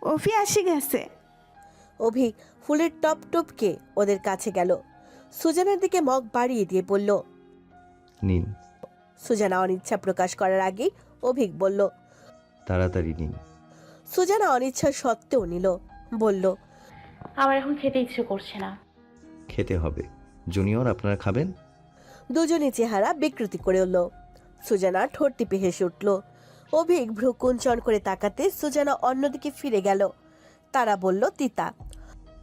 অভি আসি গেছে। অভি ফুলের টপ টপকে ওদের কাছে গেল। সুজানার দিকে মগ বাড়িয়ে দিয়ে বলল, নিন। সুজানা অনিচ্ছা প্রকাশ করার আগেই অভিক বলল। তাড়াতাড়ি নিন। সুজানা অনিচ্ছা সত্ত্বেও নিল। বলল, আমার এখন খেতে ইচ্ছে করছে না। খেতে হবে। জুনিয়র, আপনারা খাবেন? দুজনে চেহারা বিকৃতি করে উঠল। সুজানা ঠোঁট টিপে হেসে উঠল। অভিক ভ্রু কুঞ্চন করে তাকাতে সুজানা অন্যদিকে ফিরে গেল। তারা বলল, তিতা।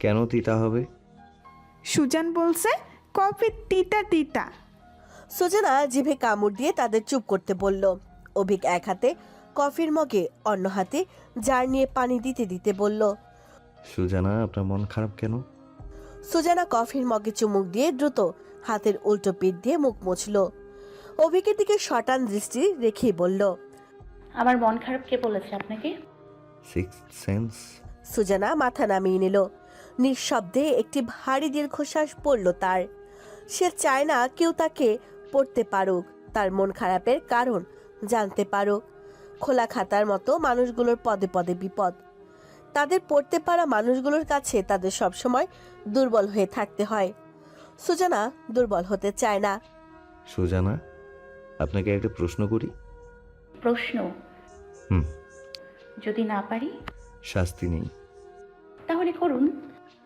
কেন তিতা হবে? সুজান বলছে কফি তিতা তিতা। সুজানা জিভে কামড় দিয়ে তাদের চুপ করতে বলল। অভিক এক হাতে কফির মগে, অন্য হাতে জার নিয়ে পানি দিতে দিতে বলল, সুজানা, আপনার মন খারাপ কেন? সুজানা কফির মগে চুমুক দিয়ে দ্রুত হাতের উল্টো পিঠ দিয়ে মুখ মুছল। অভিকের দিকে শটান দৃষ্টি রেখেই বলল, আমার মন খারাপ কে বলেছে আপনাকে? Six sense. সুজানা মাথা নামিয়ে নিল। নিঃশব্দে একটি ভারী দীর্ঘশ্বাস পড়ল তার। সে চায় না কেউ তাকে পড়তে পারুক, তার মন খারাপের কারণ জানতে পারুক। খোলা খাতার মতো মানুষগুলোর পদে পদে বিপদ। তাদের পড়তে পারা মানুষগুলোর কাছে তাদের সবসময় দুর্বল হয়ে থাকতে হয়। সুজানা দুর্বল হতে চায় না। সুজানা, আপনাকে একটা প্রশ্ন করি। প্রশ্ন? হুম। যদি না পারি? শাস্তি নেই। তাহলে করুন।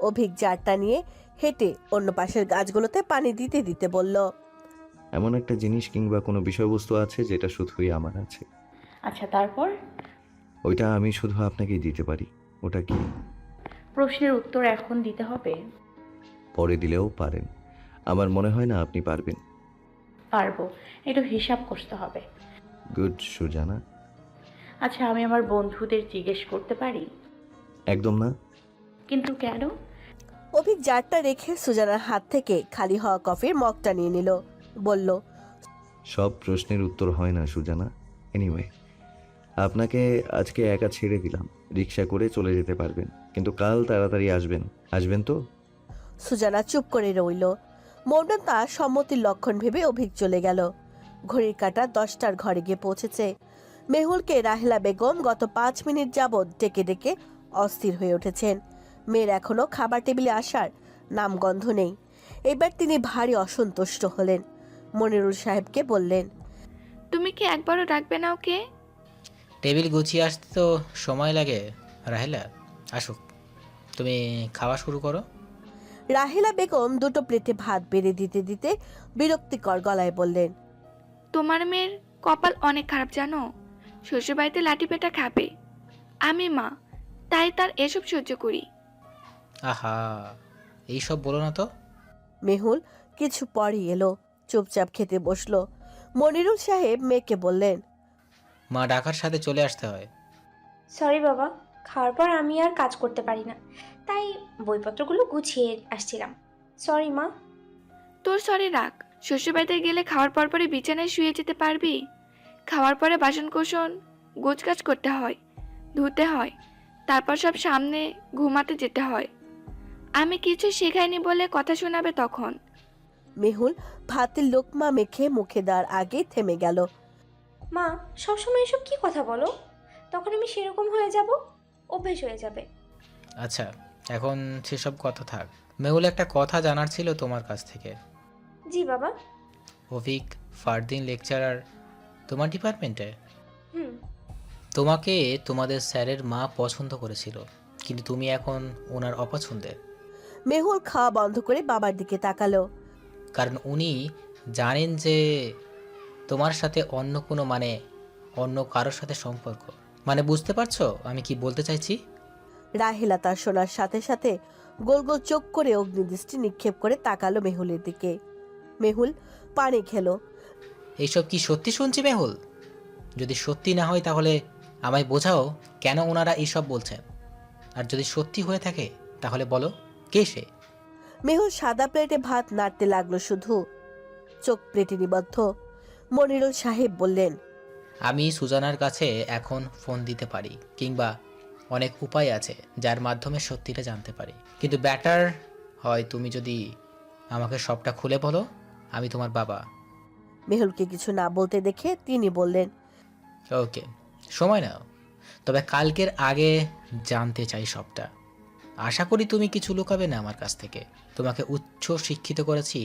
অভিক জারটা নিয়ে হেঁটে অন্য পাশের গাছগুলোতে পানি দিতে দিতে বলল, এমন একটা জিনিস কিংবা কোনো বিষয়বস্তু আছে যেটা শুধুই আমার আছে। আচ্ছা, তারপর? ওইটা আমি শুধু আপনাকেই দিতে পারি। ওটা কি? প্রশ্নের উত্তর এখন দিতে হবে? পরে দিলেও পারেন। আমার মনে হয় না আপনি পারবেন। পারবো, একটু হিসাব করতে হবে। গুড সুজানা। আচ্ছা, আমি আমার বন্ধুদের জিজ্ঞেস করতে পারি? একদম না। কিন্তু কেন? অভিক জারটা রেখে সুজানার হাত থেকে খালি হওয়া কফির মগটা নিয়ে নিল। বলল, সব প্রশ্নের উত্তর হয় না সুজানা। এনিওয়ে, আপনাকে আজকে একা ছেড়ে দিলাম। রিক্সা করে চলে যেতে পারবেন, কিন্তু কাল তাড়াতাড়ি আসবেন। আসবেন তো? সুজানা চুপ করে রইল। মৌনতা তার সম্মতির লক্ষণ ভেবে অভিক চলে গেল। ঘড়ির কাঁটা 10টার ঘরে গিয়ে পৌঁছেছে। মেহুলকে রাহেলা বেগম গত 5 মিনিট যাবৎ ডেকে ডেকে অস্থির হয়ে উঠেছেন। মেয়ের এখনো খাবার টেবিলে আসার নামগন্ধ নেই। এবার তিনি ভারী অসন্তুষ্ট হলেন। মনিরুল সাহেবকে বললেন, তুমি কি একবারও ডাকবে না ওকে? টেবিল গুছিয়ে আসতে তো সময় লাগে রাহেলা। আসুক, তুমি খাওয়া শুরু করো। রাহেলা বেগম দুটো প্লেটে ভাত বেড়ে দিতে দিতে বিরক্তিকর গলায় বললেন, তোমার মেয়ের কপাল অনেক খারাপ জানো। শ্বশুরবাড়িতে লাঠি পেটা খাবে। আমি মা, তাই তার এসব সহ্য করি। আহা, এইসব বলো না তো। মেহুল কিছু পরই এলো, চুপচাপ খেতে বসলো। মনিরুল সাহেব মেয়েকে বললেন, মা ডাকার সাথে চলে আসতে হয়। সরি বাবা, খাওয়ার পর আমি আর কাজ করতে পারি না, তাই বইপত্রগুলো গুছিয়ে আসছিলাম। সরি মা। তোর সরি রাখ। শ্বশুরবাড়িতে গেলে খাওয়ার পরপরই বিছানায় শুয়ে যেতে পারবি? খাওয়ার পরে বাসন কোসন গোছগাছ করতে হয়, ধুতে হয়, তারপর সব সামনে ঘুমাতে যেতে হয়। আমি কিছু শেখাইনি বলে কথা শোনাবে তখন। মেহুল ভাতের লোকমা মেখে মুখে দেওয়ার আগে থেমে গেল। মা, সবসময় এসব কি কথা বলো? তখন আমি সেরকম হয়ে যাব, অভ্যেস হয়ে যাবে। আচ্ছা, এখন সেসব কথা থাক। মেহুল, একটা কথা জানার ছিল তোমার কাছ থেকে। জি বাবা। অভিক ফারদিন লেকচারার তোমার ডিপার্টমেন্টে। হুম। তোমাকে তোমাদের স্যারের মা পছন্দ করেছিল, কিন্তু তুমি এখন ওনার অপছন্দের। মেহুল খাওয়া বন্ধ করে বাবার দিকে তাকালো। কারণ উনি জানেন যে তোমার সাথে অন্য কোনো অন্য কারোর সাথে সম্পর্ক। বুঝতে পারছো আমি কি বলতে চাইছি? রাহেলা তার শোনার সাথে সাথে গোল গোল চোখ করে অগ্নিদৃষ্টি নিক্ষেপ করে তাকালো মেহুলের দিকে। মেহুল পানি খেলো। এইসব কি সত্যি শুনছি মেহুল? যদি সত্যি না হয় তাহলে আমায় বোঝাও কেন ওনারা এইসব বলছেন। আর যদি সত্যি হয়ে থাকে তাহলে বলো, কে সে? মেহুল সাদা প্লেটে ভাত নাড়তে লাগলো, শুধু চোখ প্লেটে নিবদ্ধ। মনিরুল সাহেব বললেন, আমি সুজানার কাছে এখন ফোন দিতে পারি, কিংবা অনেক উপায় আছে যার মাধ্যমে সত্যিটা জানতে পারি। কিন্তু ব্যাটার হয় তুমি যদি আমাকে সবটা খুলে বলো। আমি তোমার বাবা। মেহুলকে কিছু না বলতে দেখে তিনি বললেন, ওকে, সময় নাও। তবে কালকের আগে জানতে চাই সবটা। আশা করি তুমি কিছু লুকাবে না আমার কাছ থেকে। তোমাকে উচ্চ শিক্ষিত করেছি,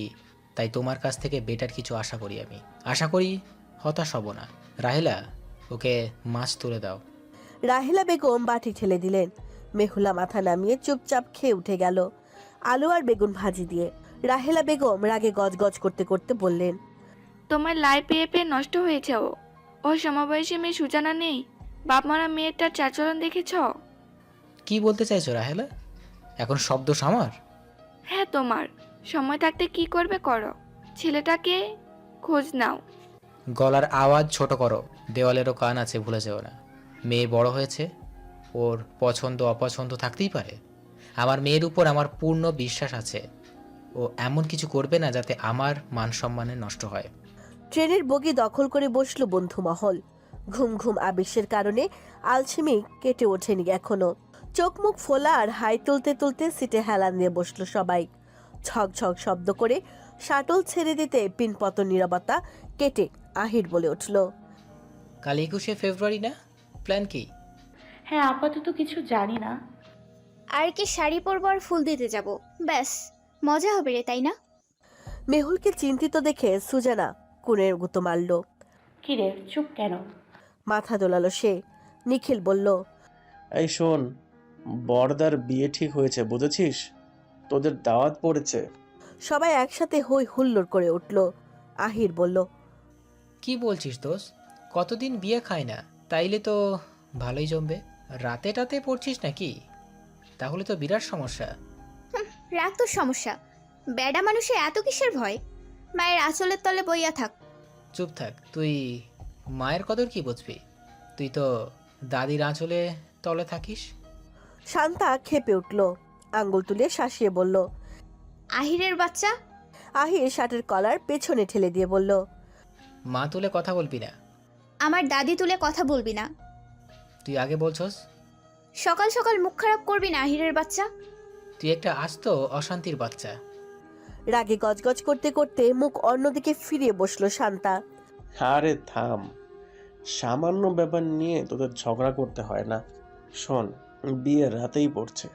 তাই তোমার কাছ থেকে বেটার কিছু আশা করি আমি। আশা করি হতাশ হব না। রাহেলা, ওকে মাছ তুলে দাও। রাহেলা বেগম বাটি ঠেলে দিলেন। মেহুলা মাথা নামিয়ে চুপচাপ খেয়ে উঠে গেল, আলু আর বেগুন ভাজি দিয়ে। রাহেলা বেগম রাগে গজগজ করতে করতে বললেন, তোমার লাই পেয়ে পেয়ে নষ্ট হয়েছে ও। ওর সমবয়সী মেয়ে সুজানা নেই? বাপ মারা মেয়েটার চালচলন দেখেছ? কি বলতে চাইছো রাহেলা? এখন শব্দ আমার? হ্যাঁ তোমার। সময় থাকতে কি করবে করো, ছেলেটাকে খোঁজ নাও। গলার আওয়াজ ছোট করো, দেওয়ালেরও কান আছে, ভুলে যেও না। মেয়ে বড় হয়েছে, ওর পছন্দ অপছন্দ থাকতেই পারে। আমার মেয়ের উপর আমার পূর্ণ বিশ্বাস আছে। ও এমন কিছু করবে না যাতে আমার মান সম্মানের নষ্ট হয়। ট্রেনের বগি দখল করে বসলো বন্ধু মহল। ঘুম ঘুম আবেশের কারণে আলসেমি কেটে ওঠেনি এখনো। চোখ মুখ ফোলা আর হাই তুলতে তুলতে সিটে হেলান দিয়ে বসলো সবাই। ঝকঝক শব্দ করে শাটল ছেড়ে দিতে পিনপতন নীরবতা কেটে আহির বলে উঠল, কাল 21শে ফেব্রুয়ারি না? প্ল্যান কি? হ্যাঁ, আপাতত কিছু জানি না। আর কি শাড়ি পরবো আর ফুল দিতে যাব, ব্যাস। মজা হবে রে, তাই না? মেহুলকে চিন্তিত দেখে সুজানা কুনের গুঁতো মারল। কি রে, চুপ কেন? মাথা দোলালো সে। নিখিল বলল, এই শোন, বড়দার বিয়ে ঠিক হয়েছে, বুঝেছিস? তোদের দাওয়াত পড়েছে। সবাই একসাথে হই হুল্লোড় করে উঠল। আহির বলল, কি বলছিস দোষ? কতদিন বিয়ে খায় না, তাইলে তো ভালোই জমবে। রাতে পড়ছিস নাকি? তাহলে তো বিরাট সমস্যা। রাগ তোর সমস্যা। বেডা মানুষে এত কিসের ভয়? মায়ের আঁচলের তলে বইয়া থাক। চুপ থাক তুই। মায়ের কদর কি বুঝবি? তুই তো দাদির আঁচলে তলে থাকিস। শান্তা খেপে উঠল, আঙ্গুল তুলে শাসিয়ে বলল। আহিরের বাচ্চা। আহির শার্টের কলার পেছনে ঠেলে দিয়ে বলল, মা তুলে কথা বলবি না। আমার দাদি তুলে কথা বলবি না। তুই আগে বলছস। সকাল সকাল মুখ খারাপ করবি না আহিরের বাচ্চা। তুই একটা আস্ত অশান্তির বাচ্চা। রাগে গজগজ করতে করতে মুখ অন্যদিকে ফিরিয়ে বসলো শান্তা। আরে থাম, সামান্য ব্যাপার নিয়ে তোদের ঝগড়া করতে হয় না। শোন, বিয়ে রাতেই পড়ছে,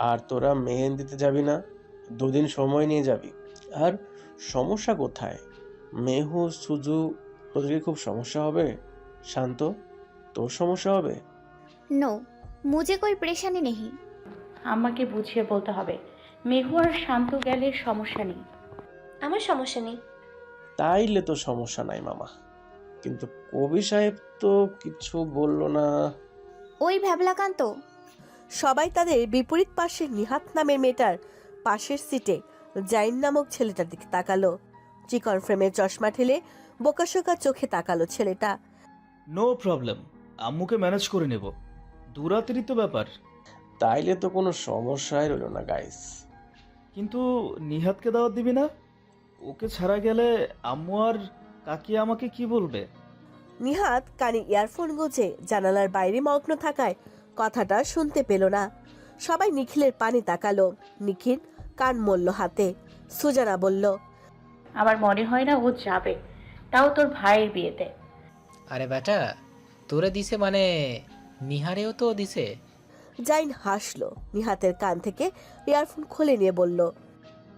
আর তোরা মেহেন্দিতে যাবি না? 2 দিন সময় নিয়ে যাবি। আর সমস্যা কোথায়? মেহু, সুজু, তোদেরকে খুব সমস্যা হবে? শান্ত, তোর সমস্যা হবে? নো, মুঝে কোই পরেশানি নেই। আমাকে বুঝিয়ে বলতে হবে। মেহু আর শান্ত গেলে সমস্যা নেই। আমার সমস্যা নেই। তাইলে তো সমস্যা নাই মামা, কিন্তু কবি সাহেব তো কিছু বললো না। ওই ভ্যাবলাকান্ত। সবাই তাদের বিপরীত পাশে নিহাত নামের মেয়েটার পাশের সিটে জাইন নামক ছেলেটার দিকে তাকালো। চিকন ফ্রেমের চশমা ঠেলে বোকাশোকা চোখে তাকালো ছেলেটা। নো প্রবলেম, আম্মুকে ম্যানেজ করে নেব। দুরাতেরই তো ব্যাপার। তাইলে তো কোনো সমস্যাই রইল না গাইস। কিন্তু নিহাতকে দাওয়াত দিবি না? ওকে ছাড়া গেলে আম্মু আর কাকি আমাকে কি বলবে? নিহাত কানে ইয়ারফোন গুঁজে জানালার বাইরে মগ্ন থাকায় কথাটা শুনতে পেল না। সবাই নিখিলের পানে তাকালো। নিখিল কান মল্ল হাতে। সুজানা বলল, আমার মনে হয় না ও যাবে, তাও তোর ভাইয়ের বিয়েতে। আরে বেটা, তোরে দিছে মানে নিহারেও তো দিছে। জাইন হাসলো। নিহাতের কান থেকে ইয়ারফোন খুলে নিয়ে বলল,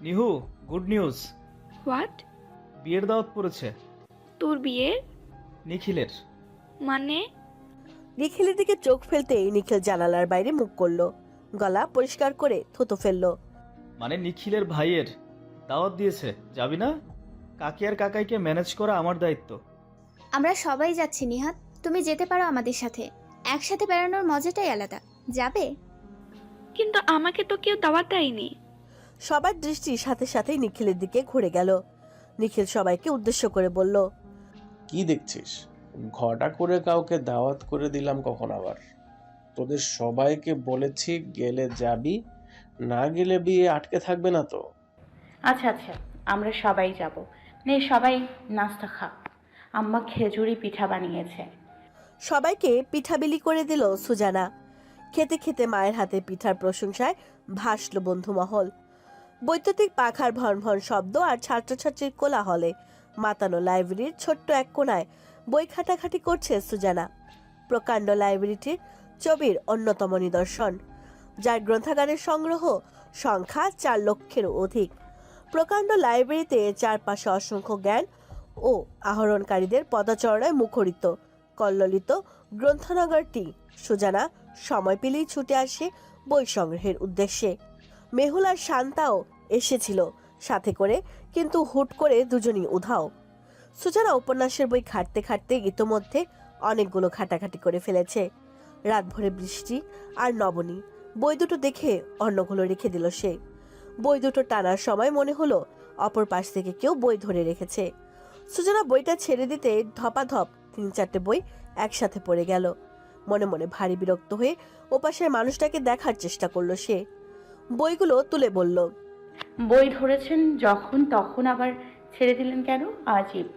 নিহু, গুড নিউজ। হোয়াট? বিয়ের দাওয়াত পড়েছে তোর বিয়ে? নিখিলের। মানে? নিখিলের দিকে চোখ ফেলতেই নিখিল জানালার বাইরে মুখ করলো। গলা পরিষ্কার করে থুতু ফেললো। মানে নিখিলের ভাইয়ের দাওয়াত দিয়েছে, যাবি না? কাকি আর কাকাইকে ম্যানেজ করা আমার দায়িত্ব। আমরা সবাই যাচ্ছি নিহাত, তুমি যেতে পারো আমাদের সাথে। একসাথে বেড়ানোর মজাটাই আলাদা। যাবে? কিন্তু আমাকে তো কেউ দাওয়াত দেয়নি। সবার দৃষ্টি সাথে সাথেই নিখিলের দিকে ঘুরে গেল। নিখিল সবাইকে উদ্দেশ্য করে বলল, কি দেখছিস? ঘটা করে কাউকে দাওয়াত করে দিলাম কখন আবার? তোদের সবাইকে বলেছি গেলে যাবি, না গেলে বিয়ে আটকে থাকবে না তো। আচ্ছা আচ্ছা, আমরা সবাই যাব। নে সবাই নাস্তা খা, আম্মা খেজুরি পিঠা বানিয়েছে। সবাইকে পিঠা বিলি করে দিল সুজানা। খেতে খেতে মায়ের হাতে পিঠার প্রশংসায় ভাসল বন্ধুমহল। বৈদ্যুতিক পাখার ভন ভন শব্দ আর ছাত্রছাত্রীর কোলাহলে মাতানো লাইব্রেরির ছোট্ট এক কোণায় বই খাটাখাটি করছে সুজানা। প্রকাণ্ড লাইব্রেরিটির ছবির অন্যতম নিদর্শন, যার গ্রন্থাগারের সংগ্রহ সংখ্যা 4 লক্ষেরও অধিক। প্রকাণ্ড লাইব্রেরিতে চারপাশে অসংখ্য জ্ঞান ও আহরণকারীদের পদচারণায় মুখরিত কল্লোলিত গ্রন্থাগারটি সুজানা সময় পেলেই ছুটে আসে বই সংগ্রহের উদ্দেশ্যে। মেহুল আর শান্তাও এসেছিল সাথে করে, কিন্তু হুট করে দুজনই উধাও। সুজানা উপন্যাসের বই ঘাঁটতে ঘাঁটতে ইতোমধ্যে অনেকগুলো ঘাটাঘাটি করে ফেলেছে। রাত ভরে বৃষ্টি আর নবনী বই দুটো দেখে অন্যগুলো রেখে দিল সে। বই দুটো টানার সময় মনে হলো অপর পাশ থেকে কেউ বই ধরে রেখেছে। সুজানা বইটা ছেড়ে দিতে ধপাধপ 3-4টে বই একসাথে পড়ে গেল। মনে মনে ভারী বিরক্ত হয়ে ওপাশের মানুষটাকে দেখার চেষ্টা করলো সে। বইগুলো তুলে বলল, বই ধরেছেন যখন তখন আবার ছেড়ে দিলেন কেন? আজীব।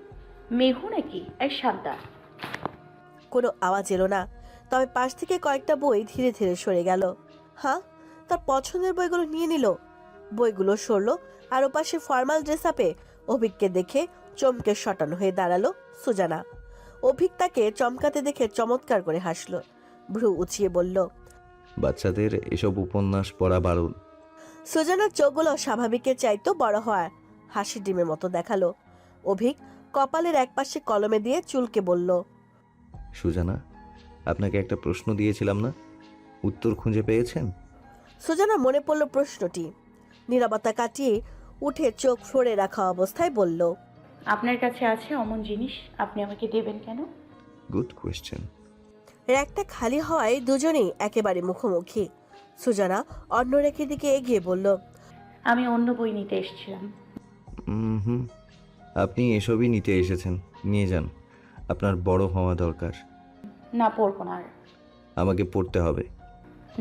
মেহু নাকি? এক শান্তা। কোনো আওয়াজ এলো না, তবে পাশ থেকে কয়েকটা বই ধীরে ধীরে সরে গেল। হ্যাঁ, তার পছন্দের বইগুলো নিয়ে নিল। বইগুলো সরলো আর ওপাশে ফর্মাল ড্রেস আপে অভিককে দেখে চমকে শটানো হয়ে দাঁড়ালো সুজানা। অভিক তাকে চমকাতে দেখে চমৎকার করে হাসলো, ভ্রু উঁচিয়ে বলল, বাচ্চাদের এসব উপন্যাস পড়া বারণ। সুজানার চোখগুলো স্বাভাবিকের চাইতো বড় হওয়ার হাসি ডিমের মতো দেখালো। অভিক কপালের একপাশে কলমে দিয়ে চুলকে বলল, সুজানা, আপনাকে একটা প্রশ্ন দিয়েছিলাম না, উত্তর খুঁজে পেয়েছেন? সুজানা মনে পড়ল প্রশ্নটি। নীরবতা কাটিয়ে উঠে চোখ ফ্লোরে রাখা অবস্থায় বলল, আপনার কাছে আছে অমন জিনিস, আপনি আমাকে দেবেন কেন? Good question. র্যাকটা খালি হওয়ায় দুজনেই একেবারে মুখোমুখি। সুজানা অন্য র্যাকের দিকে এগিয়ে বলল, আমি অন্য বই নিতে এসেছিলাম। হুম, আপনি এসবই নিতে এসেছেন, নিয়ে যান। আপনার বড় হওয়া দরকার। না, পড়বো না আর। আমাকে পড়তে হবে।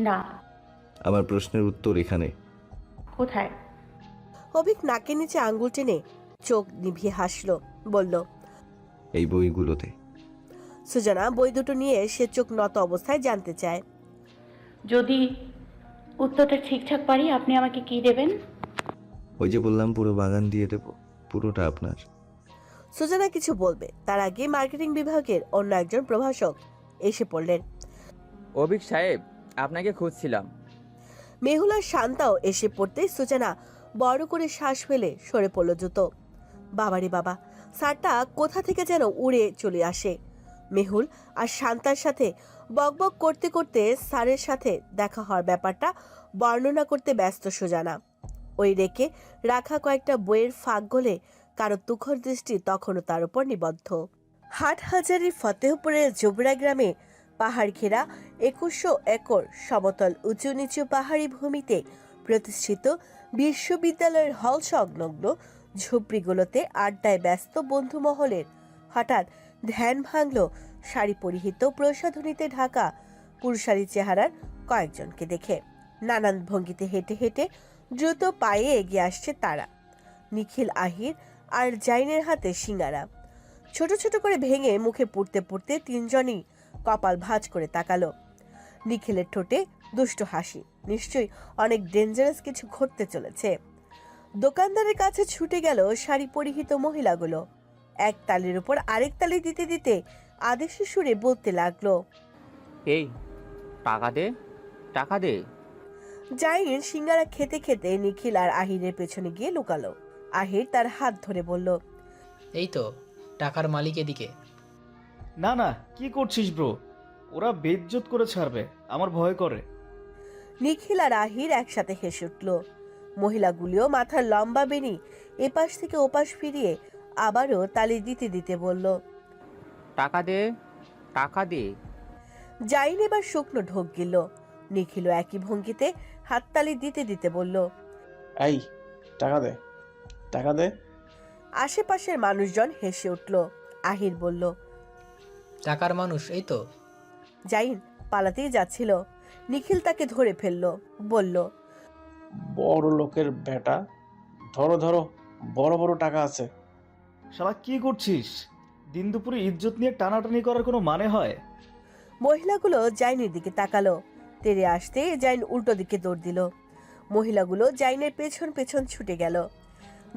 না। আমার প্রশ্নের উত্তর এখানে। কোথায়? অভিক নাকের নিচে আঙ্গুল টেনে চোখ নিভিয়ে হাসলো, বলল, এই বইগুলোতে। সুজানা বই দুটো নিয়ে সে চোখ নত অবস্থায় জানতে চায়, যদি উত্তরটা ঠিকঠাক পারি আপনি আমাকে কি দেবেন? ওই যে বললাম, পুরো বাগান দিয়ে দেব, পুরোটা আপনার। সুজানা কিছু বলবে তার আগে মার্কেটিং বিভাগের অন্য একজন প্রভাষক এসে পড়লেন। অভিক সাহেব, আপনাকে খুঁজছিলাম। মেহুল আর শান্তাও এসে পড়তে সুজানা বড় করে শ্বাস ফেলে সরে পড়ল জুতো। বাবারে বাবা, স্যারটা কোথা থেকে যেন উড়ে চলে আসে। মেহুল আর শান্তার সাথে বকবক করতে করতে স্যারের সাথে দেখা হওয়ার ব্যাপারটা বর্ণনা করতে ব্যস্ত সুজানা। ওই রেখে রাখা কয়েকটা বইয়ের ফাঁক গলে কারো তুখর দৃষ্টি তখনও তার উপর নিবদ্ধ। হাটহাজারীর ফতেহপুরের জোবরা গ্রামে পাহাড় ঘেরা 2100 একর সমতল উঁচু নিচু পাহাড়ি ভূমিতে প্রতিষ্ঠিত বিশ্ববিদ্যালয়ের হল সংলগ্ন ঝুপড়িগুলোতে আড্ডায় ব্যস্ত বন্ধুমহলের হঠাৎ ধ্যান ভাঙল শাড়ি পরিহিত প্রসাধনীতে ঢাকা পুরুষালী চেহারার কয়েকজনকে দেখে। নানান ভঙ্গিতে হেঁটে হেঁটে দ্রুত পায়ে এগিয়ে আসছে তারা। নিখিল, আহির আর জাইনের হাতে সিঙ্গারা ছোট ছোট করে ভেঙে মুখে পুড়তে পুড়তে তিনজনই কপাল ভাঁজ করে তাকালো। নিখিলের ঠোঁটে দুষ্ট হাসি, নিশ্চয়ই অনেক ডেঞ্জারাস কিছু ঘটতে চলেছে। দোকানদারের কাছে ছুটে গেল শাড়ি পরিহিত মহিলাগুলো। এক তালির উপর আরেক তালি দিতে দিতে আদেশি সুরে বলতে লাগলো, এই টাকা দে, টাকা দে। জাইন সিঙ্গারা খেতে খেতে নিখিল আর আহিরের পেছনে গিয়ে লুকালো। আহির তার হাত ধরে বলল, এই তো টাকার মালিক এদিকে। না না, কি করছিস ব্রো? ওরা বেইজ্জত করে ছাড়বে, আমার ভয় করে। নিখিল আর আহির একসাথে হেসে উঠল। মহিলাগুলিও মাথার লম্বা বেনি এপাশ থেকে ওপাশ ফিরিয়ে আবারও তালি দিতে দিতে বলল, টাকা দে, টাকা দে। জাইন এবার শুকনো ঢোক গিল। নিখিলও একই ভঙ্গিতে হাততালি দিতে দিতে বলল, এই টাকা দে, টাকা দে। আশেপাশের মানুষজন হেসে উঠল। আহির বলল, টাকার মানুষ, এই তো। জাইন পালাতেই যাচ্ছিল। নিখিল তাকে ধরে ফেলল, বলল, বড় লোকের বেটা, ধরো ধরো, বড় বড় টাকা আছে। শালা কি করছিস? দিন দুপুরে ইজ্জত নিয়ে টানাটানি করার কোনো মানে হয়? মহিলাগুলো জাইনের দিকে তাকালো। তেরে আসতে জাইন উল্টো দিকে দৌড় দিল। মহিলাগুলো জাইনের পেছন পেছন ছুটে গেল।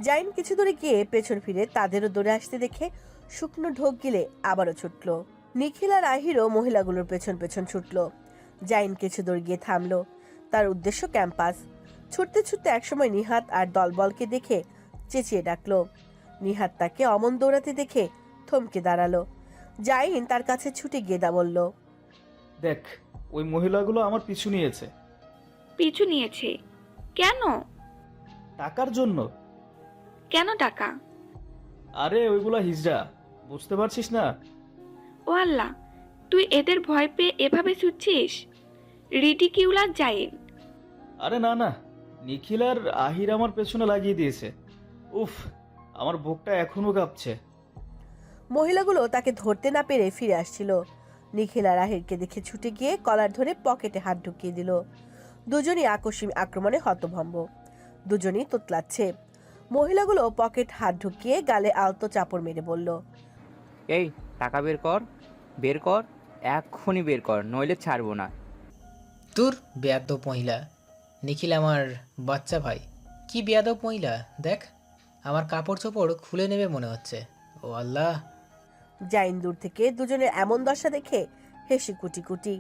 জাইন কিছু দূরে গিয়ে পেছন ফিরে তাদেরও দৌড়ে আসতে দেখে শুকনো ঢোক গিলে আবারও ছুটল। নিখিল আর আহিরও মহিলাগুলোর পেছন পেছন ছুটল। জাইন কিছু দূর গিয়ে থামলো। তার উদ্দেশ্য ক্যাম্পাস। ছুটতে ছুটতে একসময় নিহাত আর দলবলকে দেখে চেঁচিয়ে ডাকলো। নিহাত তাকে অমন দৌড়াতে দেখে থমকে দাঁড়ালো। জাইন তার কাছে ছুটে গিয়ে বলল, দেখ, ওই মহিলাগুলো আমার পিছু নিয়েছে। পিছু নিয়েছে? কেন? টাকার জন্য। কেন টাকা? আরে ওইগুলা হিজড়া, বুঝতে পারছিস না? ও আল্লাহ, তুই এদের ভয় পেয়ে এভাবে ছুটছিস? রিডিকিউলার জাইন। আরে না না, নিখিল আর আহির আমার পেছনে লাগিয়ে দিয়েছে। উফ, আমার বুকটা এখনো কাঁপছে। মহিলাগুলো তাকে ধরতে না পেরে ফিরে আসছিল। নিখিল আর আহিরকে দেখে ছুটে গিয়ে কলার ধরে পকেটে হাত ঢুকিয়ে দিল। দুজনই আকস্মিক আক্রমণে হতভম্ব, দুজনই তোতলাচ্ছে। মহিলাগুলো পকেট হাত ঢুকিয়ে গালে আলতো চাপড় মেরে বলল, এই টাকা বের কর, বের কর, এক্ষুনি বের কর, নইলে ছাড়বো না। তোর বেয়াদব মহিলা। নিখিল আমার বাচ্চা ভাই, কি বেয়াদব মহিলা! দেখ, আমার কাপড় চোপড় খুলে নেবে মনে হচ্ছে। ও আল্লাহ! জাইন দূর থেকে দুজনের এমন দশা দেখে হেসে কুটি কুটি।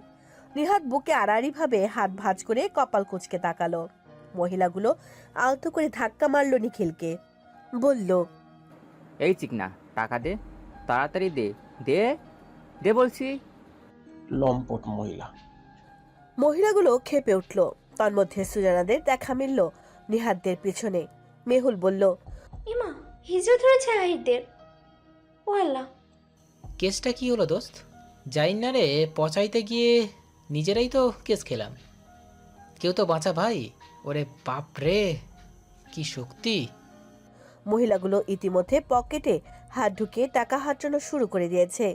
নিহাত বুকে আড়াআড়ি ভাবে হাত ভাঁজ করে কপাল কুঁচকে তাকালো। মহিলাগুলো আলতো করে ধাক্কা মারলো নিখিলকে, বলল, এই চিকনা, টাকা দে, তাড়াতাড়ি দে, দে দে বলছি। লম্পট মহিলা। মহিলাগুলো ক্ষেপে উঠল। তন্মধ্যে সুজানাদের দেখা মিলল নিহাতদের পিছনে। মেহুল বলল, ইমা, হিজড়া ধরেছে আহিরদের। ও আল্লাহ! কেসটা কি হলো দোস্ত? যাই না রে, পচাইতে গিয়ে নিজেরাই তো কেস খেলাম। কেউ তো বাঁচা ভাই। ওরে বাপ রে, কি শক্তি! মহিলাগুলো ইতিমধ্যে পকেটে হাত ঢুকিয়ে টাকা হাঁটানো শুরু করে দিয়েছে।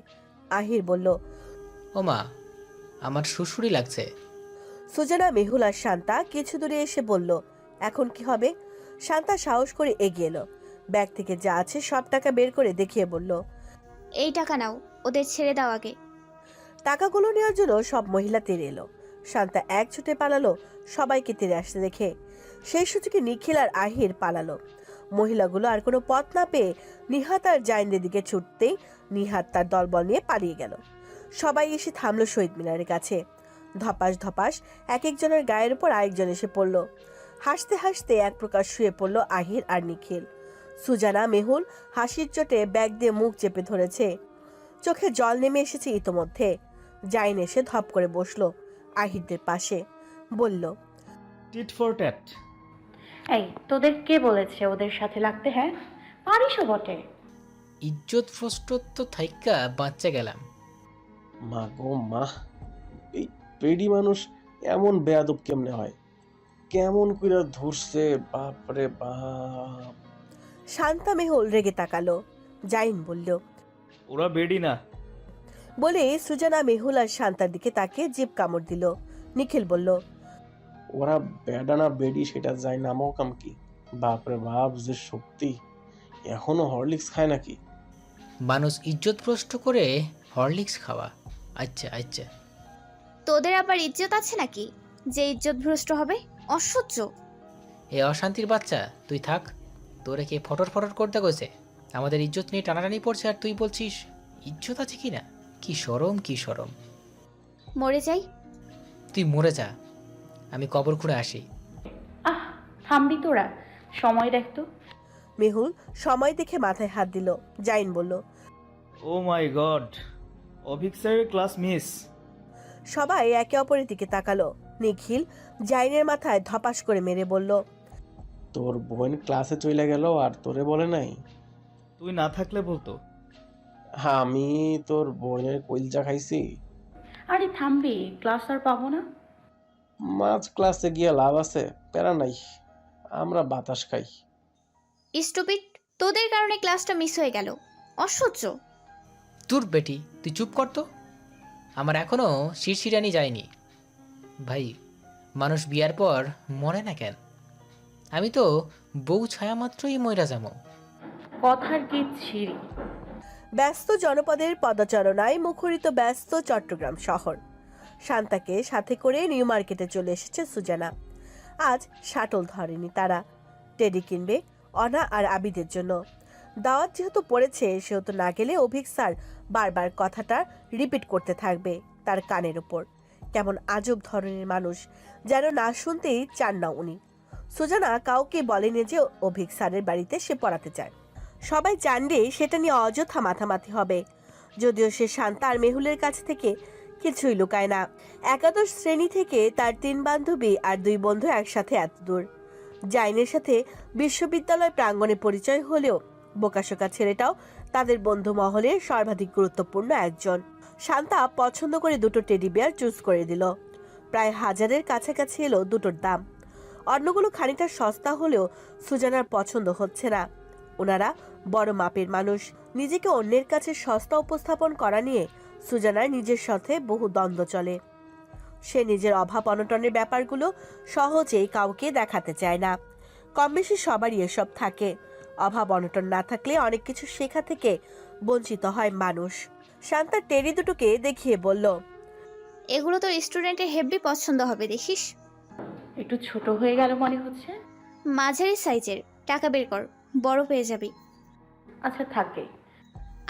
আহির বলল, ও মা, আমার শ্বশুরই লাগছে। সুজানা, মেহুল আর শান্তা কিছু দূরে এসে বলল, এখন কি হবে? শান্তা সাহস করে এগিয়ে এলো। ব্যাগ থেকে যা আছে সব টাকা বের করে দেখিয়ে বলল, এই টাকা নাও, ওদের ছেড়ে দাও আগে। টাকাগুলো নেওয়ার জন্য সব মহিলা তেড়ে এলো। শান্তা এক ছুটে পালালো সবাইকে তেড়ে আসতে দেখে। সেই সুযোগে নিখিল আর আহির পালালো। মহিলাগুলো আর কোনো পথ না পেয়ে নিহাত আর জাইনদের দিকে ছুটতেই নিহাত তার দলবল নিয়ে পালিয়ে গেল। সবাই এসে থামলো শহীদ মিনারের কাছে। ধপাস ধপাস এক একজনের গায়ের উপর আরেকজন এসে পড়ল। হাসতে হাসতে এক প্রকার শুয়ে পড়ল আহির আর নিখিল। সুজানা, মেহুল হাসির চোটে ব্যাগ দিয়ে মুখ চেপে ধরেছে। চোখে জল নেমে এসেছে ইতোমধ্যে। জাইন এসে ধপ করে বসলো আহিরদের পাশে, বলল, টিট ফর ট্যাট। এই, তোদের কে বলেছে ওদের সাথে লাগতে? হ্যাঁ, পারিসও বটে। ইজ্জত ফ্রষ্ট তো থাইকা বাঁচতে গেলাম। মা গো মা, এই পেডি মানুষ এমন বেয়াদব কেমনে হয়? কেমন কইরা ধরছে, বাপরে বাপ। শান্তা, মেহুল রেগে তাকালো। জাইন বলল, ওরা বেডি না। বলে সুজানা, মেহুল আর শান্তার দিকে তাকে জিভ কামড় দিল। নিখিল বলল, ওরা বেডানা বেডি সেটা যায় নামও কাম কি? বাপরে বাপ, যে শক্তি! এখনো হরলিক্স খায় নাকি? মানুষ ইজ্জত ভ্রষ্ট করে হরলিক্স খাওয়া? আচ্ছা আচ্ছা। তোদের আবার ইজ্জত আছে নাকি যে ইজ্জত ভ্রষ্ট হবে? অসহ্য! এ অশান্তির বাচ্চা, তুই থাক। তোরে কে ফটর ফটর করতে গেছে? আমাদের ইজ্জত নিয়ে টানাটানি পড়ছে আর তুই বলছিস ইজ্জত আছে কি না? কি শরম, কি শরম! মরে যাই। তুই মরে যা, আমি কবর খুঁড়ে আসি। আহ, থামবি তোরা? সময় দেখতো। মেহুল সময় দেখে মাথায় হাত দিল। জাইন বলল, ও মাই গড, অভিক স্যারের ক্লাস মিস। সবাই একে অপরের দিকে তাকালো। নিখিল জাইনের মাথায় ধপাস করে মেরে বলল, তোর বোন ক্লাসে চলে গেল আর তোরে বলে নাই? তুই না থাকলে বলতো। হ্যাঁ, আমি তোর বোনের কইলচা খাইছি। আরে থামবি, ক্লাস আর পাবো না। মাঝ ক্লাসে গিয়ে লাভ আছে? প্যারা নাই, আমরা বাতাস খাই। স্টুপিড, তোদের কারণে ক্লাসটা মিস হয়ে গেল। অসহ্য! তোর বেটি, তুই চুপ কর তো। আমার এখনো শিরশিরানি যায়নি। ভাই, মানুষ বিয়ার পর মরে না কেন? আমি তো বউ ছায়া মাত্রই মইরা যাবো। কথার কি ছিরি! ব্যস্ত জনপদের পদচারণায় মুখরিত ব্যস্ত চট্টগ্রাম শহর। শান্তাকে সাথে করে নিউ মার্কেটে চলে এসেছে সুজানা। আজ শাটল ধরেনি তারা। টেডি কিনবে অনা আর আবিদের জন্য। দাওয়াত যেহেতু পড়েছে, সেহেতু না গেলে অভিক স্যার বারবার কথাটা রিপিট করতে থাকবে তার কানের ওপর। কেমন আজব ধরনের মানুষ, যেন না শুনতেই চান না উনি। সুজানা কাউকে বলেনি যে অভিক স্যারের বাড়িতে সে পড়াতে চায়। সবাই জানলে সেটা নিয়ে অযথা মাথামাতি হবে। যদিও সে শান্তা আর মেহুলের কাছ থেকে কিছুই লুকায় না। একাদশ শ্রেণী থেকে তার 3 বান্ধবী আর 2 বন্ধু একসাথে এত দূর। জাইনের সাথে বিশ্ববিদ্যালয় প্রাঙ্গণে পরিচয় হলেও বোকাশোকা ছেলেটাও তাদের বন্ধু মহলের সর্বাধিক গুরুত্বপূর্ণ একজন। শান্তা পছন্দ করে 2টো টেডি বিয়ার চুজ করে দিল। প্রায় 1000-এর কাছাকাছি এলো দুটোর দাম। অন্যগুলো খানিকটা সস্তা হলেও সুজানার পছন্দ হচ্ছে না। ওনারা বড় মাপের মানুষ। নিজেকে অন্যের কাছে সস্তা উপস্থাপন করা নিয়ে সুজানার নিজের সাথে বহু দ্বন্দ্ব চলে। সে নিজের অভাব অনটনের ব্যাপারগুলো সহজেই কাউকে দেখাতে চায় না। কম বেশি সবারই এসব থাকে। অভাব অনটন না থাকলে অনেক কিছু শেখা থেকে বঞ্চিত হয় মানুষ। শান্তা টেরি দুটোকে দেখিয়ে বলল, এগুলো তোর স্টুডেন্টের হেভি পছন্দ হবে, দেখিস। একটু ছোট হয়ে গেল মনে হচ্ছে। মাঝারি সাইজের, টাকা বের কর, বড় পেয়ে যাবি। আচ্ছা থাকে।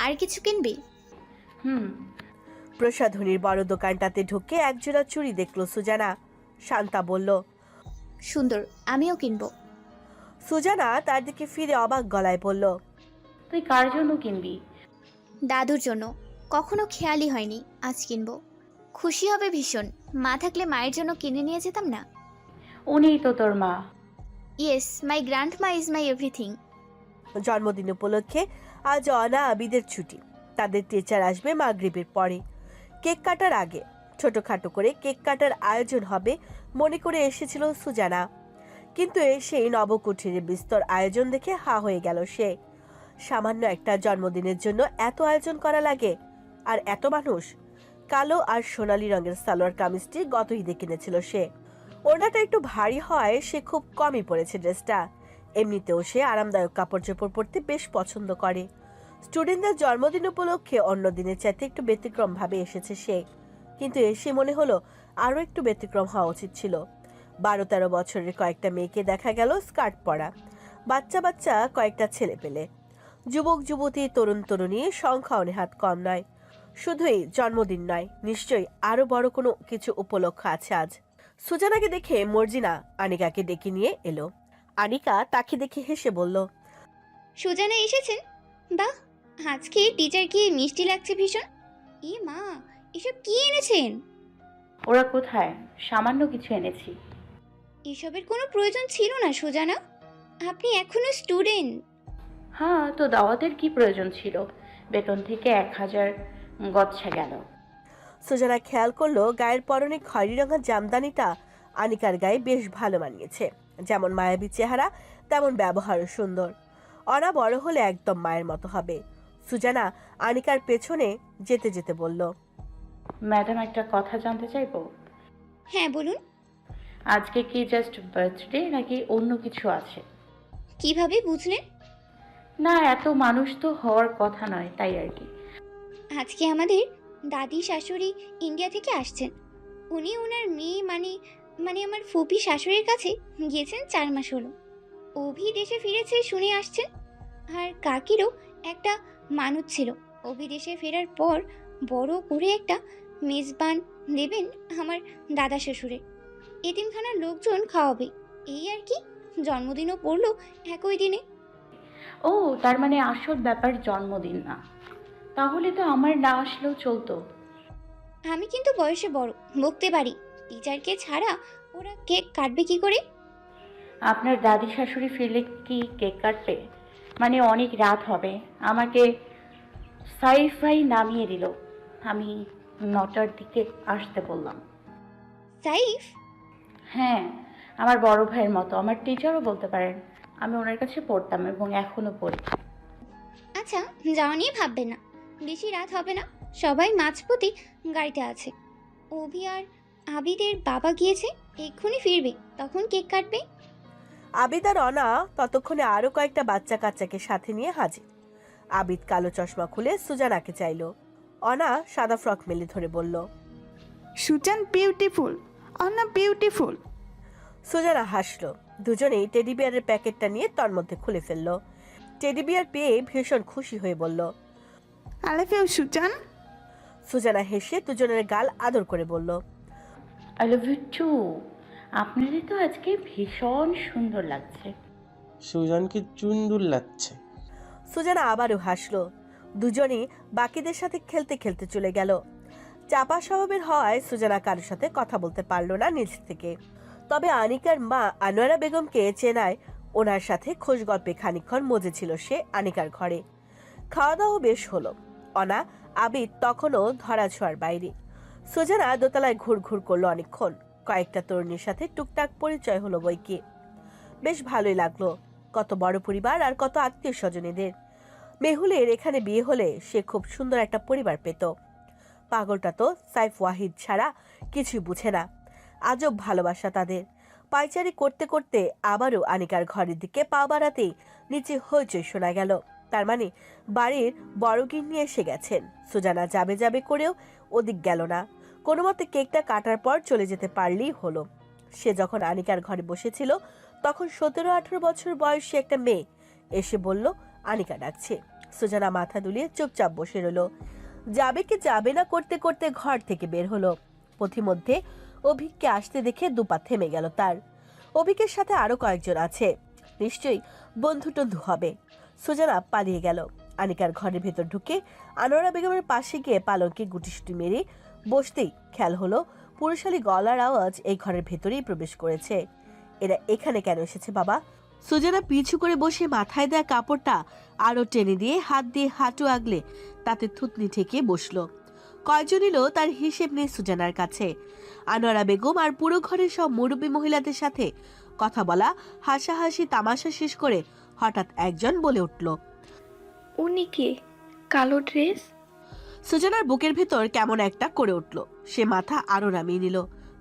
আর কিছু কিনবি? হুম। প্রসাধনীর বড় দোকানটাতে ঢুকে একজোড়া চুড়ি দেখলো সুজানা। শান্তা বলল, সুন্দর, আমিও কিনবো। সুজানা তার দিকে ফিরে অবাক গলায় বলল, তুই কার জন্য কিনবি? দাদুর জন্য। কখনো খেয়ালই হয়নি, আজ কিনবো। খুশি হবে ভীষণ। মা থাকলে মায়ের জন্য কিনে নিয়ে যেতাম না? উনিই তো তোর মা। ইয়েস, মাই গ্র্যান্ড মা ইজ মাই এভরিথিং। জন্মদিন উপলক্ষে আজ অনা আবিদের ছুটি। তাদের টিচার আসবে মাগরিবের পরে। কেক কাটার আগে ছোটখাটো করে কেক কাটার আয়োজন হবে মনে করে এসেছিল সুজানা। কিন্তু এসেই নবকুঠিরের বিস্তর আয়োজন দেখে হা হয়ে গেল সে। সামান্য একটা জন্মদিনের জন্য এত আয়োজন করা লাগে, আর এত মানুষ। কালো আর সোনালী রঙের সালোয়ার কামিজটি গত ঈদে কিনেছিল সে। ওড়নাটা একটু ভারী হয়, সে খুব কমই পরেছে ড্রেসটা। এমনিতেও সে আরামদায়ক কাপড় চোপড় পরতে বেশ পছন্দ করে। স্টুডেন্টদের জন্মদিন উপলক্ষে অন্য দিনের চাইতে একটু ব্যতিক্রম ভাবে এসেছে সে। কিন্তু এসে মনে হলো আরো একটু ব্যতিক্রম হওয়া উচিত ছিল। 12-13 বছরের কয়েকটা মেয়েকে দেখা গেল স্কার্ট পরা, বাচ্চা বাচ্চা কয়েকটা ছেলে পেলে, যুবক যুবতী তরুণ তরুণী সংখ্যা নেহাত কম নয়। শুধুই জন্মদিন নয়, নিশ্চয়ই আরো বড় কোনো কিছু উপলক্ষ আছে আজ। সুজানাকে দেখে মর্জিনা আনিকাকে ডেকে নিয়ে এলো। আনিকা তাকে দেখে হেসে বলল, সুজানা এসেছেন? বাহ, আজকে টিচারকে মিষ্টি লাগছে ভীষণ। এ মা, এসব কি এনেছেন? ওরা কোথায়? সামান্য কিছু এনেছি। এসবের কোনো প্রয়োজন ছিল না সুজানা, আপনি এখনো স্টুডেন্ট। হ্যাঁ, তো দাওয়াতের কি প্রয়োজন ছিল? বেতন থেকে 1000 গচ্ছা গেল। সুজানা খেয়াল করলো গায়ের পরনে খয়েরি রঙের জামদানিটা আনিকার গায়ে বেশ ভালো মানিয়েছে। যেমন মায়াবী চেহারা, তেমন ব্যবহারও সুন্দর। অনা বড় হলে একদম মায়ের মতো হবে। সুজানা আনিকার পেছনে যেতে যেতে বলল, ম্যাডাম, একটা কথা জানতে চাইবো। হ্যাঁ বলুন। আজকে কি জাস্ট বার্থডে নাকি অন্য কিছু আছে? কিভাবে বুঝলেন? না, এত মানুষ তো হওয়ার কথা নয়, তাই আর কি। আজকে আমাদের দাদি শাশুড়ি ইন্ডিয়া থেকে আসছেন। উনি ওনার মেয়ে মানে মানে আমার ফুপি শাশুড়ির কাছে গিয়েছেন 4 মাস হলো। অভি দেশে ফিরেছে শুনে আসছেন। আর কাকিরও একটা মানত ছিল, অভি দেশে ফেরার পর বড় করে একটা মেজবান দেবেন আমার দাদা শ্বশুরে। এতিমখানার লোকজন খাওয়াবে, এই আর কি। জন্মদিনও পড়লো একই দিনে। ও, তার মানে আসল ব্যাপার জন্মদিন না। তাহলে তো আমার না আসলেও চলতো। আমি কিন্তু বয়সে বড়, বকতে পারি। টিচারকে ছাড়া ওরা কেক কাটবে কি করে? আপনার দাদি শাশুড়ি ফিরলে কি কেক কাটবে? মানে অনেক রাত হবে। আমাকে সাইফাই নামিয়ে দিল। আমি 9টার দিকে আসতে বললাম। সাইফ? হ্যাঁ, আমার বড় ভাইয়ের মতো, আমার টিচারও বলতে পারেন। আমি ওনার কাছে পড়তাম এবং এখনো পড়ি। আচ্ছা, যাওয়া নিয়ে ভাববেন না, বেশি রাত হবে না। সবাই মাঝপথে গাড়িতে আছে। অভি আর আবিদের বাবা গিয়েছে, এক্ষুনি ফিরবে, তখন কেক কাটবে। আবিদ আর অনা ততক্ষণে আরো কয়েকটা বাচ্চা কাচ্চাকে সাথে নিয়ে হাজির। আবিদ কালো চশমা খুলে সুজানাকে চাইল। অনা সাদা ফ্রক মেলে ধরে বলল, সুজান বিউটিফুল, অনা বিউটিফুল। সুজানা হাসলো। দুজনেই টেডি বিয়ারের প্যাকেটটা নিয়ে তার মধ্যে খুলে ফেললো। টেডি বিয়ার পেয়ে ভীষণ খুশি হয়ে বলল, I love you Susan. Susanna হেসে দুজনের গাল আদর করে বলল, আই লাভ ইউ টু। আপনাদের তো আজকে ভীষণ সুন্দর লাগছে। সুজানকে চুন্দুর লাগছে। সুজানা আবারও হাসলো। দুজনই বাকিদের সাথে খেলতে খেলতে চলে গেল। চাপা স্বভাবের হওয়ায় সুজানা কারোর সাথে কথা বলতে পারল না নিজ থেকে। তবে আনিকার মা আনোয়ারা বেগমকে চেনায় ওনার সাথে খোঁজ গল্পে খানিকক্ষণ মজেছিল সে আনিকার ঘরে। খাওয়া দাওয়া বেশ হলো। অনা আবিদ তখনও ধরাছোঁয়ার বাইরে। সুজানা দোতলায় ঘুরঘুর করলো অনেকক্ষণ। কয়েকটা তরুণীর সাথে টুকটাক পরিচয় হলো বইকি। বেশ ভালোই লাগলো। কত বড় পরিবার আর কত আত্মীয় স্বজনেদের। মেহুলের এখানে বিয়ে হলে সে খুব সুন্দর একটা পরিবার পেত। পাগলটা তো সাইফ ওয়াহিদ ছাড়া কিছুই বুঝে না। আজব ভালোবাসা তাদের। পায়চারি করতে করতে আবারও আনিকার ঘরের দিকে পা বাড়াতেই নিচে হইচই শোনা গেল। তার মানে বাড়ির বড়গিন্নি এসে গেছেন। সুজানা যাবে যাবে করেও ওদিক গেল না। কোনো মতে কেকটা কাটার পর চলে যেতে পারলেই হলো। সে যখন আনিকার ঘরে বসেছিল তখন 17-18 বছর বয়সী একটা মেয়ে এসে বলল আনিকা ডাকছে। সুজানা মাথা দুলিয়ে চুপচাপ বসে রইল। যাবে কি যাবে না করতে করতে ঘর থেকে বের হলো। পথিমধ্যে অভিককে আসতে দেখে দুপা থেমে গেল তার। অভিকের সাথে আরো কয়েকজন আছে, নিশ্চয়ই বন্ধু টন্ধু হবে। সুজানা পালিয়ে গেল। আনিকার ঘরের ভেতর ঢুকে আনোয়ারা বেগমের পাশে গিয়ে পালঙ্কে গুটিসুটি মেরে বসতেই খেয়াল হলো পুরুষালী গলার আওয়াজ এই ঘরের ভেতরেই প্রবেশ করেছে। এরা এখানে কেন এসেছে বাবা? সুজানা পিছু করে বসে মাথায় দেয়া কাপড়টা আরো টেনে দিয়ে হাত দিয়ে হাঁটু আগলে তাতে থুতনি ঠেকিয়ে বসলো। কয়জন এলো তার হিসেব নেই সুজানার কাছে। আনোয়ারা বেগম আর পুরো ঘরের সব মুরব্বী মহিলাদের সাথে কথা বলা, হাসাহাসি তামাশা শেষ করে হঠাৎ একজন বলে উঠল, উনি কে? কালো ড্রেস। সুজানার বুকের ভেতর কেমন একটা করে উঠল। সে মাথা আরো নামিয়ে নিল।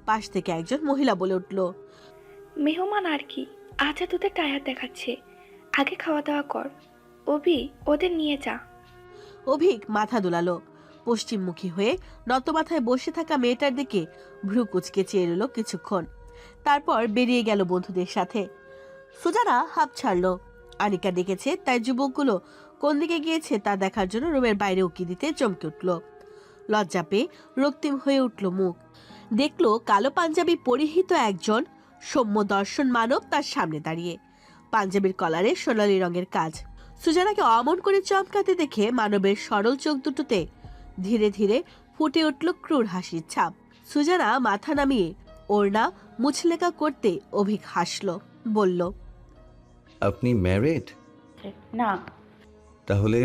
পাশ থেকে একজন মহিলা বলে উঠল, মেহমান আর কি, আচ্ছা তোদের টায়ার দেখাচ্ছে, আগে খাওয়া দাওয়া কর। অভি ওদের নিয়ে যা। অভিক মাথা দুলালো। পশ্চিমমুখী হয়ে নত মাথায় বসে থাকা মেয়েটার দিকে ভ্রু কুচকে চেয়ে রইল কিছুক্ষণ। তারপর বেরিয়ে গেল বন্ধুদের সাথে। সুজানা হাঁপ ছাড়লো। আনিকা ডেকেছে তাই যুবকগুলো কোন দিকে গিয়েছে তা দেখার জন্য রুমের বাইরে উকি দিতে চমকে উঠল। লজ্জা পেয়ে রক্তিম হয়ে উঠল মুখ। দেখলো কালো পাঞ্জাবি পরিহিত একজন সৌম্য দর্শন মানব তার সামনে দাঁড়িয়ে। পাঞ্জাবির কলারে সোনালী রঙের কাজ। সুজানাকে অমন করে চমকাতে দেখে মানবের সরল চোখ দুটোতে ধীরে ধীরে ফুটে উঠল ক্রূর হাসির ছাপ। সুজানা মাথা নামিয়ে ওড়না মুছলেকা করতে অভিক হাসল, বলল, আপনি ম্যারিড? না। তাহলে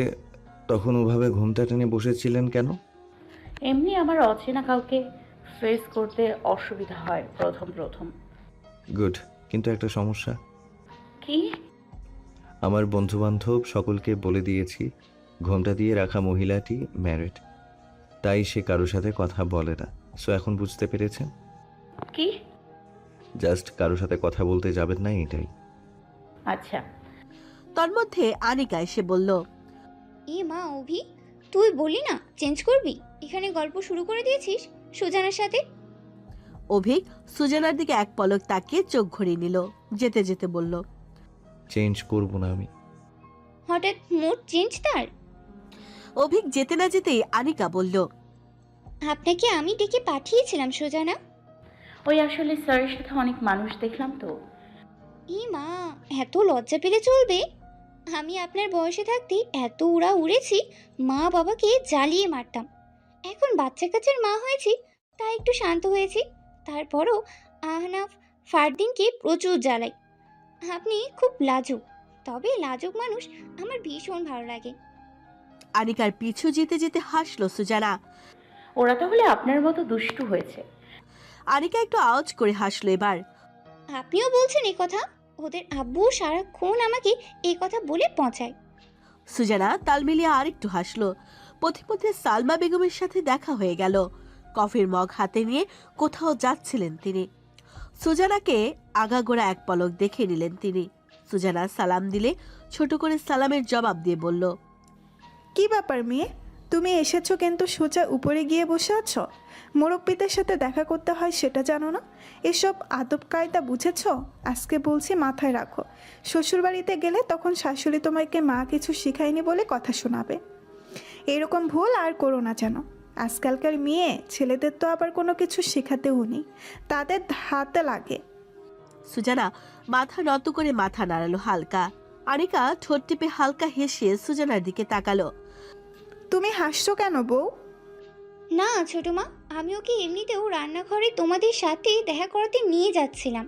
তখন ওভাবে ঘুমটা টেনে বসেছিলেন কেন? এমনি আমার অচেনা কাউকে ফেস করতে অসুবিধা হয় প্রথম প্রথম। গুড, কিন্তু একটা সমস্যা। কি? আমার বন্ধু বান্ধব সকলকে বলে দিয়েছি ঘোমটা দিয়ে রাখা মহিলাটি ম্যারিড, তাই সে কারোর সাথে কথা বলে না। সো এখন বুঝতে পেরেছেন? কি? জাস্ট কারোর সাথে কথা বলতে যাবেন না, এটাই। আচ্ছা। তন্মধ্যে আনিকা এসে বলল, এ মা অভি, তুই বললি না চেঞ্জ করবি, এখানে গল্প শুরু করে দিয়েছিস সুজানার সাথে। অভিক সুজানার দিকে এক পলক তাকিয়ে চোখ ঘুরিয়ে নিল। যেতে যেতে বলল, চেঞ্জ করব না আমি। হঠাৎ মুড চেঞ্জ তার? অভিক যেতে না যেতেই আনিকা বলল, আপনাকে আমি ডেকে পাঠিয়েছিলাম সুজানা। ওই আসলে স্যারের সাথে অনেক মানুষ দেখলাম তো। ই মা, এত লজ্জা পেলে চলবে? আমি আপনার বয়সে থাকতে এত উড়া উড়েছি, মা বাবাকে জ্বালিয়ে মারতাম। এখন বাচ্চা কাচ্চার মা হয়েছি তাই একটু শান্ত হয়েছি। তারপরও আহনাফ ফারদিনকে প্রচুর জ্বালাই। আপনি খুব লাজুক, তবে লাজুক মানুষ আমার ভীষণ ভালো লাগে। আনিকার পিছু যেতে যেতে হাসলো সুজানা। ওরা তাহলে আপনার মতো দুষ্টু হয়েছে। আনিকা একটু আওয়াজ করে হাসলো এবার। আপনিও বলছেন এ কথা? ওদের আব্বু সারাক্ষণ আমাকে এই কথা বলে পৌঁছায়। সুজানা তাল মিলিয়ে আরেকটু হাসলো। পথিমধ্যে সালমা বেগমের সাথে দেখা হয়ে গেল। কফির মগ হাতে নিয়ে কোথাও যাচ্ছিলেন তিনি। সুজানাকে আগাগোড়া এক পলক দেখে নিলেন তিনি। সুজানা সালাম দিলে ছোট করে সালামের জবাব দিয়ে বলল, কি ব্যাপার মেয়ে, তুমি এসেছো কিন্তু সোজা উপরে গিয়ে বসে আছো? মুরব্বীদের সাথে দেখা করতে হয় সেটা জানো না? এসব আদব কায়দা বুঝেছ? আজকে বলছি মাথায় রাখো। শ্বশুরবাড়িতে গেলে তখন শাশুড়ি তোমাকে মা কিছু শিখায়নি বলে কথা শোনাবে। এরকম ভুল আর করো না যেন। আজকালকার মেয়ে ছেলেদের তো আবার কোনো কিছু শেখাতেও নেই, তাদের হাতে লাগে। সুজানা মাথা নত করে মাথা নাড়ালো হালকা। আনিকা ঠোঁট টিপে হালকা হেসে সুজানার দিকে তাকালো। তুমি হাসছো কেন বউ? না ছোট মা, আমি ওকে এমনিতেও রান্নাঘরে তোমাদের সাথে দেখা করাতে নিয়ে যাচ্ছিলাম।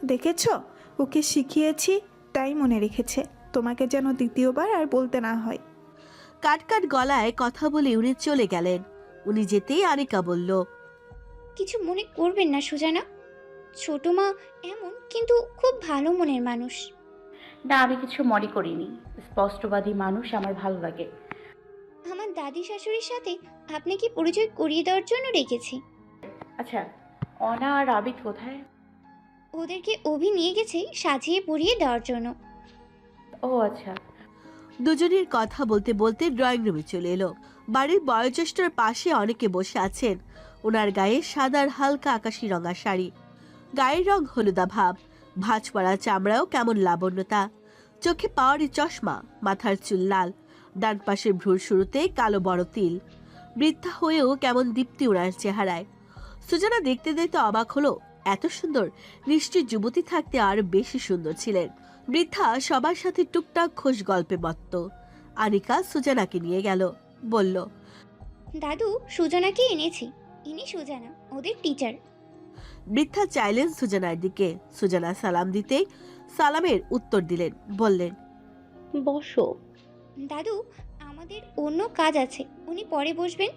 দেখেছো, ওকে শিখিয়েছি তাই মনে রেখেছে, তোমাকে যেন দ্বিতীয়বার আর বলতে না হয়। কাট কাট গলায় কথা বলে উনি চলে গেলেন। উনি যেতেই আনিকা বলল, কিছু মনে করবেন না সুজানা, ছোট মা এমন কিন্তু খুব ভালো মনের মানুষ। না, আমি কিছু মনে করিনি। স্পষ্টবাদী মানুষ আমার ভালো লাগে। আমার দাদি শাশুড়ির সাথে আপনাকে পরিচয় করিয়ে দেওয়ার জন্য রেখেছি। আচ্ছা, অনা আর আবিদ কোথায়? ওদেরকে অভি নিয়ে গেছে সাজিয়ে পরিয়ে দেওয়ার জন্য। ও আচ্ছা। দুজনের কথা বলতে বলতে ড্রয়িং রুমে চলে এলো। বাড়ির বয়োজ্যেষ্ঠর পাশে অনেকে বসে আছেন। ওনার গায়ে সাদার হালকা আকাশি রঙা শাড়ি, গায়ের রং হলুদা ভাব, ভাঁজ পড়া চামড়াও কেমন লাবণ্যতা, চোখে পাওয়ারি চশমা, মাথার চুল লাল, ডান পাশের ভ্রুর শুরুতে কালো বড় তিল। বৃদ্ধা হয়েও কেমন দীপ্তি ওনার চেহারায়। সুজানা দেখতে দেখতে অবাক হলো, এত সুন্দর নিশ্চয় যুবতী থাকতে আরো বেশি সুন্দর ছিলেন। বৃদ্ধা সবার সাথে টুকটাক খোশ গল্পে মত্ত। আনিকা সুজানাকে নিয়ে গেল, বলল, দাদু সুজানাকে এনেছি, ইনি সুজানা ওদের টিচার। বৃদ্ধা চাইলেন সুজানার দিকে। সুজানা সালাম দিতেই সালামের উত্তর দিলেন, বললেন, বসো। দাদু আমাদের অন্য কাজ আছে, উনি পরে বসবেন।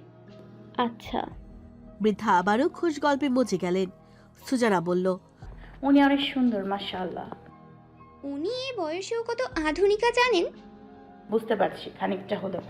আচ্ছা। বৃদ্ধা আবারও খোশ গল্পে মজে গেলেন। সুজানা বলল, উনি অনেক সুন্দর, মাশাআল্লাহ। উনি এ বয়সেও কত আধুনিকা জানেন। বুঝতে পারছি খানিকটা হলো।